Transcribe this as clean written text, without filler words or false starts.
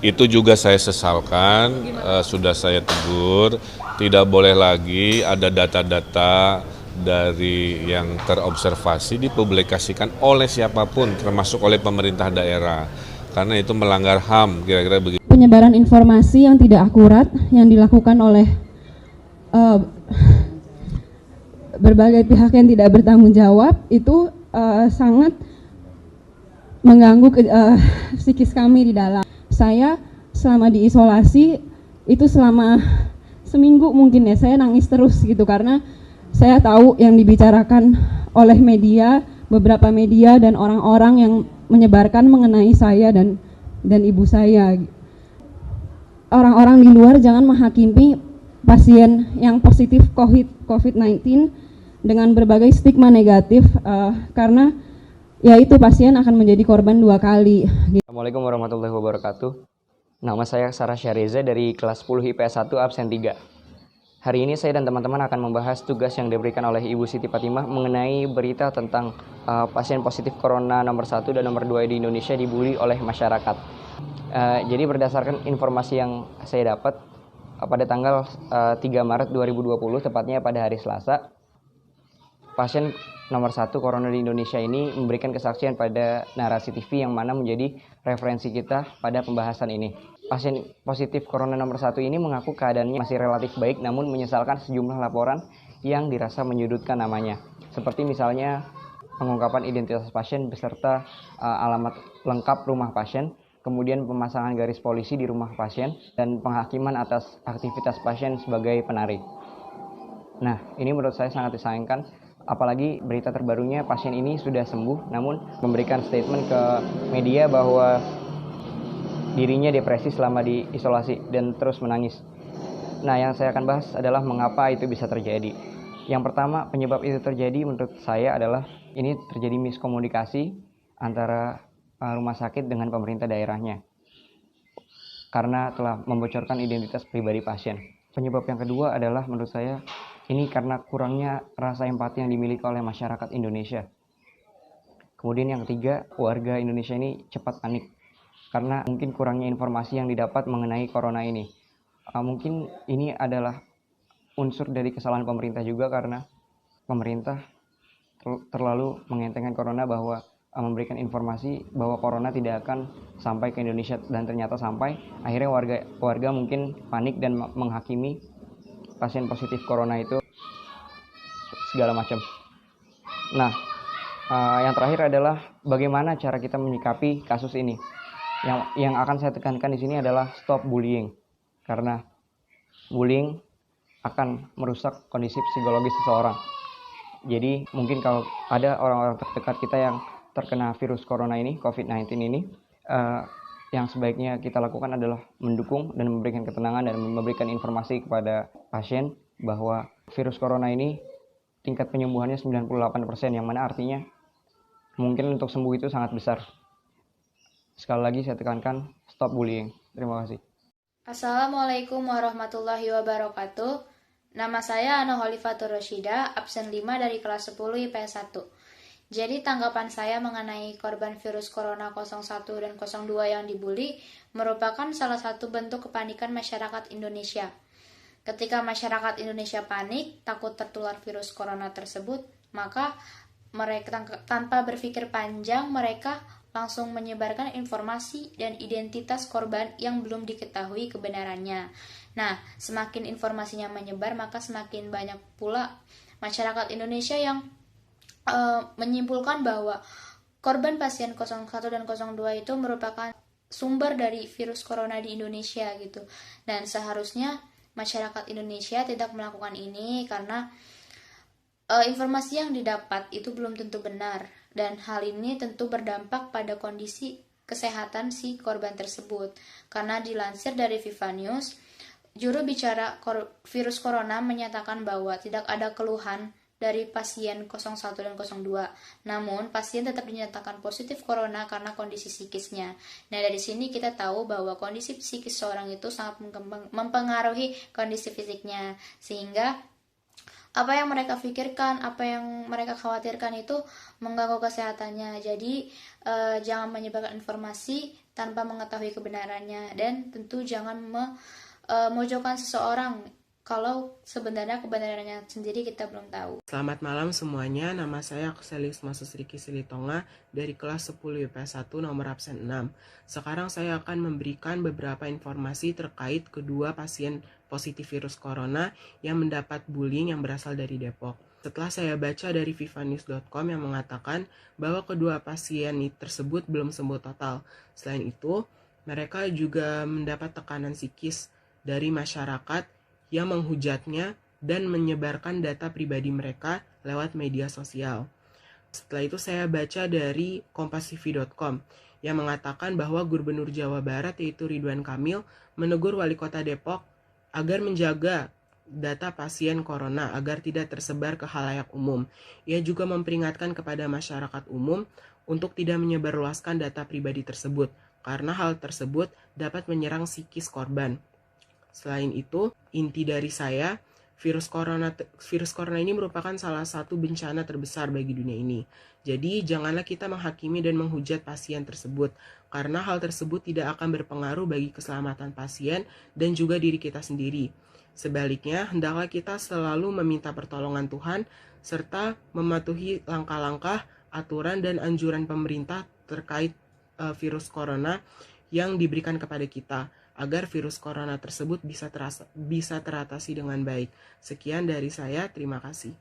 Itu juga saya sesalkan, sudah saya tegur, tidak boleh lagi ada data-data dari yang terobservasi dipublikasikan oleh siapapun, termasuk oleh pemerintah daerah, karena itu melanggar HAM, kira-kira begitu. Penyebaran informasi yang tidak akurat yang dilakukan oleh berbagai pihak yang tidak bertanggung jawab itu sangat mengganggu psikis kami di dalam. Saya selama diisolasi itu selama seminggu mungkin ya, saya nangis terus gitu karena saya tahu yang dibicarakan oleh media, beberapa media dan orang-orang yang menyebarkan mengenai saya dan ibu saya. Orang-orang di luar jangan menghakimi pasien yang positif COVID-19 dengan berbagai stigma negatif, karena ya itu pasien akan menjadi korban 2 kali. Assalamualaikum warahmatullahi wabarakatuh. Nama saya Sarah Syariza dari kelas 10 IPS 1 absen 3. Hari ini saya dan teman-teman akan membahas tugas yang diberikan oleh Ibu Siti Fatimah mengenai berita tentang pasien positif corona nomor 1 dan nomor 2 di Indonesia dibully oleh masyarakat. Jadi berdasarkan informasi yang saya dapat pada tanggal 3 Maret 2020, tepatnya pada hari Selasa, pasien nomor 1 corona di Indonesia ini memberikan kesaksian pada Narasi TV yang mana menjadi referensi kita pada pembahasan ini. Pasien positif corona nomor 1 ini mengaku keadaannya masih relatif baik, namun menyesalkan sejumlah laporan yang dirasa menyudutkan namanya. Seperti misalnya pengungkapan identitas pasien beserta alamat lengkap rumah pasien, kemudian pemasangan garis polisi di rumah pasien, dan penghakiman atas aktivitas pasien sebagai penari. Nah, ini menurut saya sangat disayangkan, apalagi berita terbarunya pasien ini sudah sembuh, namun memberikan statement ke media bahwa dirinya depresi selama diisolasi dan terus menangis. Nah, yang saya akan bahas adalah mengapa itu bisa terjadi. Yang pertama, penyebab itu terjadi menurut saya adalah ini terjadi miskomunikasi antara rumah sakit dengan pemerintah daerahnya karena telah membocorkan identitas pribadi pasien. Penyebab yang kedua adalah menurut saya ini karena kurangnya rasa empati yang dimiliki oleh masyarakat Indonesia. Kemudian yang ketiga, warga Indonesia ini cepat panik karena mungkin kurangnya informasi yang didapat mengenai corona ini. Mungkin ini adalah unsur dari kesalahan pemerintah juga, karena pemerintah terlalu mengentengkan corona, bahwa memberikan informasi bahwa corona tidak akan sampai ke Indonesia, dan ternyata sampai. Akhirnya warga mungkin panik dan menghakimi pasien positif corona itu segala macam. Nah, yang terakhir adalah bagaimana cara kita menyikapi kasus ini. Yang akan saya tekankan di sini adalah stop bullying, karena bullying akan merusak kondisi psikologis seseorang. Jadi mungkin kalau ada orang-orang terdekat kita yang terkena virus corona ini, COVID-19 ini, yang sebaiknya kita lakukan adalah mendukung dan memberikan ketenangan dan memberikan informasi kepada pasien bahwa virus corona ini tingkat penyembuhannya 98%, yang mana artinya mungkin untuk sembuh itu sangat besar. Sekali lagi saya tekankan, stop bullying. Terima kasih. Assalamualaikum warahmatullahi wabarakatuh. Nama saya Ana Khalifatur Rasyida, absen 5 dari kelas 10 IPS 1. Jadi tanggapan saya mengenai korban virus corona 01 dan 02 yang dibully merupakan salah satu bentuk kepanikan masyarakat Indonesia. Ketika masyarakat Indonesia panik, takut tertular virus corona tersebut, maka mereka tanpa berpikir panjang, mereka langsung menyebarkan informasi dan identitas korban yang belum diketahui kebenarannya. Nah, semakin informasinya menyebar, maka semakin banyak pula masyarakat Indonesia yang menyimpulkan bahwa korban pasien 01 dan 02 itu merupakan sumber dari virus corona di Indonesia gitu. Dan seharusnya masyarakat Indonesia tidak melakukan ini karena informasi yang didapat itu belum tentu benar, dan hal ini tentu berdampak pada kondisi kesehatan si korban tersebut. Karena dilansir dari Viva News, juru bicara virus corona menyatakan bahwa tidak ada keluhan dari pasien 01 dan 02. Namun, pasien tetap dinyatakan positif corona karena kondisi psikisnya. Nah, dari sini kita tahu bahwa kondisi psikis seorang itu sangat mempengaruhi kondisi fisiknya, sehingga apa yang mereka pikirkan, apa yang mereka khawatirkan itu mengganggu kesehatannya. Jadi jangan menyebarkan informasi tanpa mengetahui kebenarannya, dan tentu jangan memojokkan seseorang kalau sebenarnya kebenarannya sendiri kita belum tahu. Selamat malam semuanya, nama saya Akselius Masus Riki Silitonga dari kelas 10 IPS 1 nomor absen 6. Sekarang saya akan memberikan beberapa informasi terkait kedua pasien positif virus corona yang mendapat bullying yang berasal dari Depok. Setelah saya baca dari vivanews.com yang mengatakan bahwa kedua pasien tersebut belum sembuh total. Selain itu, mereka juga mendapat tekanan psikis dari masyarakat yang menghujatnya dan menyebarkan data pribadi mereka lewat media sosial. Setelah itu saya baca dari kompastv.com yang mengatakan bahwa Gubernur Jawa Barat yaitu Ridwan Kamil menegur Wali Kota Depok agar menjaga data pasien corona agar tidak tersebar ke khalayak umum. Ia juga memperingatkan kepada masyarakat umum untuk tidak menyebarluaskan data pribadi tersebut karena hal tersebut dapat menyerang psikis korban. Selain itu, inti dari saya, virus corona ini merupakan salah satu bencana terbesar bagi dunia ini. Jadi, janganlah kita menghakimi dan menghujat pasien tersebut, karena hal tersebut tidak akan berpengaruh bagi keselamatan pasien dan juga diri kita sendiri. Sebaliknya, hendaklah kita selalu meminta pertolongan Tuhan, serta mematuhi langkah-langkah, aturan, dan anjuran pemerintah terkait virus corona yang diberikan kepada kita, agar virus corona tersebut bisa teratasi dengan baik. Sekian dari saya, terima kasih.